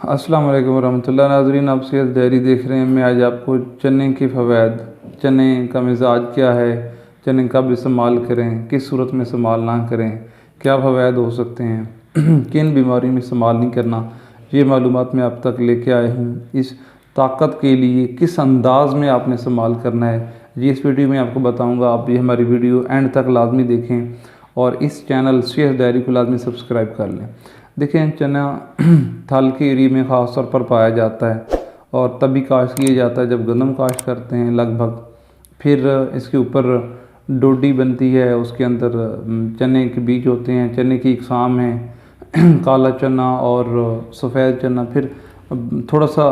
अस्सलाम वालेकुम रहमतुल्लाह। नाज़रीन, आप सेहत डायरी देख रहे हैं। मैं आज आपको चने की फ़वाइद, चने का मिज़ाज क्या है, चने कब इस्तेमाल करें, किस सूरत में इस्तेमाल ना करें, क्या फ़वाइद हो सकते हैं, किन बीमारियों में इस्तेमाल नहीं करना, ये मालूमात मैं आप तक लेके आया हूँ। इस ताकत के लिए किस अंदाज़ में आपने इस्तेमाल करना है, ये इस वीडियो में आपको बताऊँगा। आप ये हमारी वीडियो एंड तक लाजमी देखें और इस चैनल सेहत डायरी को लाजमी सब्सक्राइब कर लें। देखें, चना थल के एरिया में ख़ास तौर पर पाया जाता है और तभी काश्त किया जाता है जब गंदम काश्त करते हैं लगभग। फिर इसके ऊपर डोडी बनती है, उसके अंदर चने के बीज होते हैं, चने की इकसाम है काला चना और सफ़ेद चना। फिर थोड़ा सा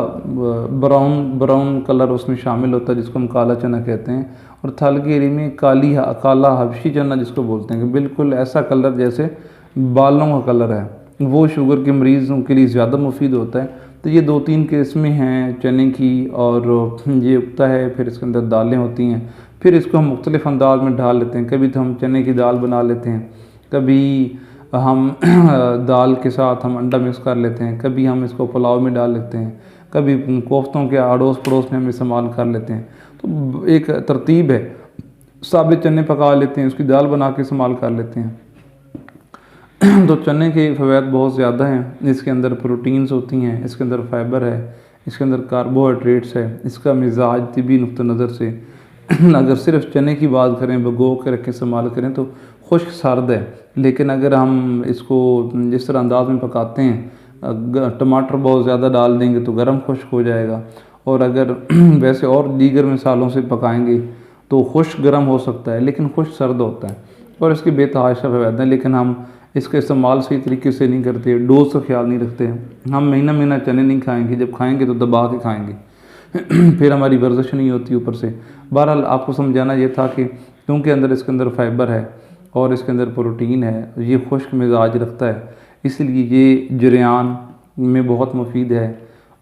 ब्राउन ब्राउन कलर उसमें शामिल होता है जिसको हम काला चना कहते हैं। और थल के एरिया में काला हबशी चना जिसको बोलते हैं कि बिल्कुल ऐसा कलर जैसे बालों का कलर है, वो शुगर के मरीज़ों के लिए ज़्यादा मुफीद होता है। तो ये दो तीन किस्में हैं चने की, और ये उगता है, फिर इसके अंदर दालें होती हैं। फिर इसको हम मुख्तलिफ़ अंदाज में ढाल लेते हैं। कभी तो हम चने की दाल बना लेते हैं, कभी हम दाल के साथ हम अंडा मिक्स कर लेते हैं, कभी हम इसको पुलाव में डाल लेते हैं, कभी कोफ्तों के अड़ोस पड़ोस में हम इस्तेमाल कर लेते हैं। तो एक तरतीब है, साबित चने पका लेते हैं, उसकी दाल बना के इस्तेमाल कर लेते हैं। तो चने के फ़वाइद बहुत ज़्यादा हैं। इसके अंदर प्रोटीन्स होती हैं, इसके अंदर फाइबर है, इसके अंदर कार्बोहाइड्रेट्स है। इसका मिजाज तिबी नुक्ता नज़र से अगर सिर्फ चने की बात करें, भिगो के रख के इस्तेमाल करें तो खुश्क सर्द है। लेकिन अगर हम इसको जिस तरह अंदाज में पकाते हैं, टमाटर बहुत ज़्यादा डाल देंगे तो गर्म खुश्क हो जाएगा, और अगर वैसे और दीगर मिसालों से पकाएंगे तो खुश्क गर्म हो सकता है लेकिन खुश्क सर्द होता है। और इसकी बेतहाशा फ़वाइद हैं, लेकिन हम इसका इस्तेमाल सही तरीके से नहीं करते, डोज का ख्याल नहीं रखते। हम महीना महीना चने नहीं खाएंगे, जब खाएंगे तो दबा के खाएंगे फिर हमारी वर्जिश नहीं होती ऊपर से। बहरहाल आपको समझाना ये था कि क्योंकि इसके अंदर फाइबर है और इसके अंदर प्रोटीन है, ये खुश्क मिजाज रखता है, इसलिए ये जरियान में बहुत मुफीद है,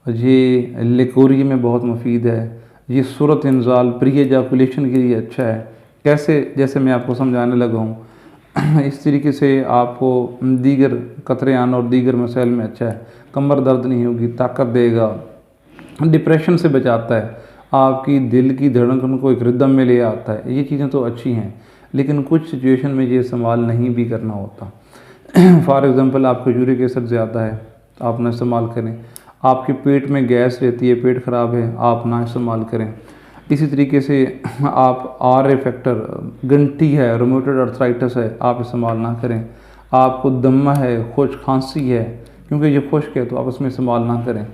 ये लिकोरी में बहुत मुफीद है, ये सूरत इंजाल प्री एजाकुलेशन के लिए अच्छा है। कैसे, जैसे मैं आपको समझाने लगा हूँ इस तरीके से आपको दीगर कतरेआन और दीगर मसाइल में अच्छा है। कमर दर्द नहीं होगी, ताकत देगा, डिप्रेशन से बचाता है, आपकी दिल की धड़कन को एक रिदम में ले आता है। ये चीज़ें तो अच्छी हैं, लेकिन कुछ सिचुएशन में ये इस्तेमाल नहीं भी करना होता। फॉर एग्ज़ाम्पल, आपका यूरिक एसिड ज़्यादा है, आप ना इस्तेमाल करें। आपके पेट में गैस रहती है, पेट ख़राब है, आप ना इस्तेमाल करें। इसी तरीके से आप आर ए फैक्टर, गंठी है, रोमेटॉइड अर्थराइटिस है, आप इस्तेमाल ना करें। आपको दमा है, खुश्क खांसी है, क्योंकि ये खुश्क है तो आप उसमें इस्तेमाल ना करें।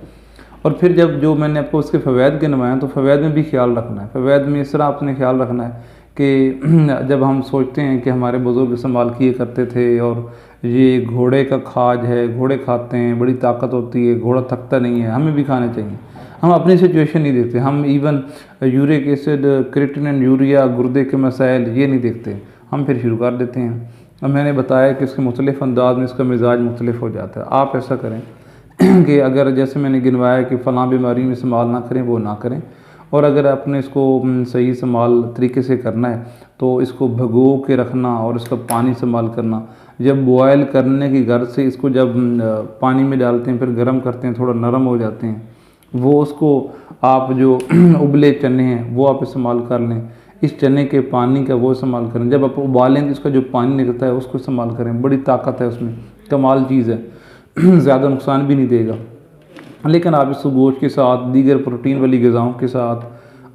और फिर जब जो मैंने आपको उसके फ़वाइद गिनवाए हैं, तो फ़वाइद में भी ख्याल रखना है। फ़वाइद में इस तरह आपने ख्याल रखना है कि जब हम सोचते हैं कि हमारे बुज़ुर्ग इस्तेमाल किए करते थे और ये घोड़े का खाज है, घोड़े खाते हैं, बड़ी ताकत होती है, घोड़ा थकता नहीं है, हमें भी खाने चाहिए। हम अपनी सिचुएशन नहीं देखते, हम even uric acid, creatinine, urea, गुर्दे के मसाइल ये नहीं देखते, हम फिर शुरू कर देते हैं। अब मैंने बताया कि इसके मुख्तलिफ़ अंदाज में इसका मिजाज मुख्तलिफ हो जाता है। आप ऐसा करें कि अगर जैसे मैंने गिनवाया कि फ़लाँ बीमारी में इस्तेमाल ना करें, वो ना करें। और अगर आपने इसको सही इस्तेमाल तरीके से करना है तो इसको भिगो के रखना और इसका पानी इस्तेमाल करना। जब बॉयल करने की गर्ज से इसको जब पानी में डालते हैं, फिर गर्म करते हैं, थोड़ा नरम हो जाते हैं, वो उसको आप जो उबले चने हैं वो आप इस्तेमाल कर लें। इस चने के पानी का वो इस्तेमाल करें। जब आप उबालें तो इसका जो पानी निकलता है उसको इस्तेमाल करें, बड़ी ताकत है उसमें, कमाल चीज़ है ज़्यादा नुकसान भी नहीं देगा। लेकिन आप इसको गोश्त के साथ, दीगर प्रोटीन वाली ग़िज़ाओं के साथ,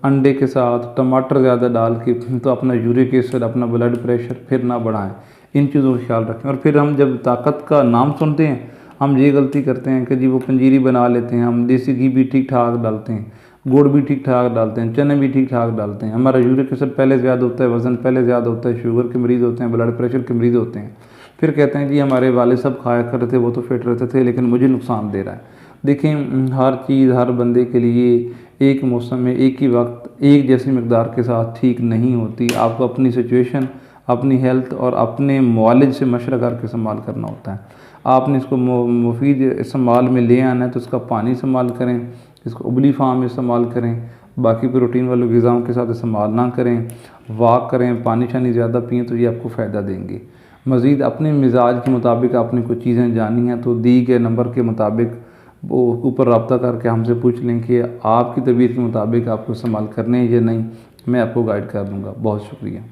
अंडे के साथ, टमाटर ज़्यादा डाल के तो अपना यूरिक एसिड, अपना ब्लड प्रेशर फिर ना बढ़ाएं। इन चीज़ों का ख्याल रखें। और फिर हम जब ताकत का नाम सुनते हैं, हम ये गलती करते हैं कि जी वो पंजीरी बना लेते हैं, हम देसी घी भी ठीक ठाक डालते हैं, गुड़ भी ठीक ठाक डालते हैं, चने भी ठीक ठाक डालते हैं, हमारा यूरिक एसिड पहले ज़्यादा होता है, वज़न पहले ज़्यादा होता है, शुगर के मरीज़ होते हैं, ब्लड प्रेशर के मरीज़ होते हैं। फिर कहते हैं जी हमारे वाले सब खाया करते थे, वो तो फिट रहते थे, लेकिन मुझे नुकसान दे रहा है। देखें, हर चीज़ हर बंदे के लिए एक मौसम में एक ही वक्त एक जैसी मकदार के साथ ठीक नहीं होती। आपको अपनी सिचुएशन, अपनी हेल्थ और अपने मुआलिज से मशवरा करके इस्तेमाल करना होता है। आपने इसको मुफीद इस्तेमाल में ले आना है तो इसका पानी इस्तेमाल करें, इसको उबली फार्म में इस्तेमाल करें, बाकी प्रोटीन वाले ग़िज़ाओं के साथ इस्तेमाल ना करें। वॉक करें, पानी शानी ज़्यादा पिएँ तो ये आपको फ़ायदा देंगे। मज़ीद अपने मिजाज के मुताबिक आपने कुछ चीज़ें जानी हैं तो दी गए नंबर के मुताबिक वो ऊपर रब्ता करके हमसे पूछ लें कि आपकी तबीयत के मुताबिक आपको इस्तेमाल करने हैं या नहीं, मैं आपको गाइड कर दूँगा। बहुत शुक्रिया।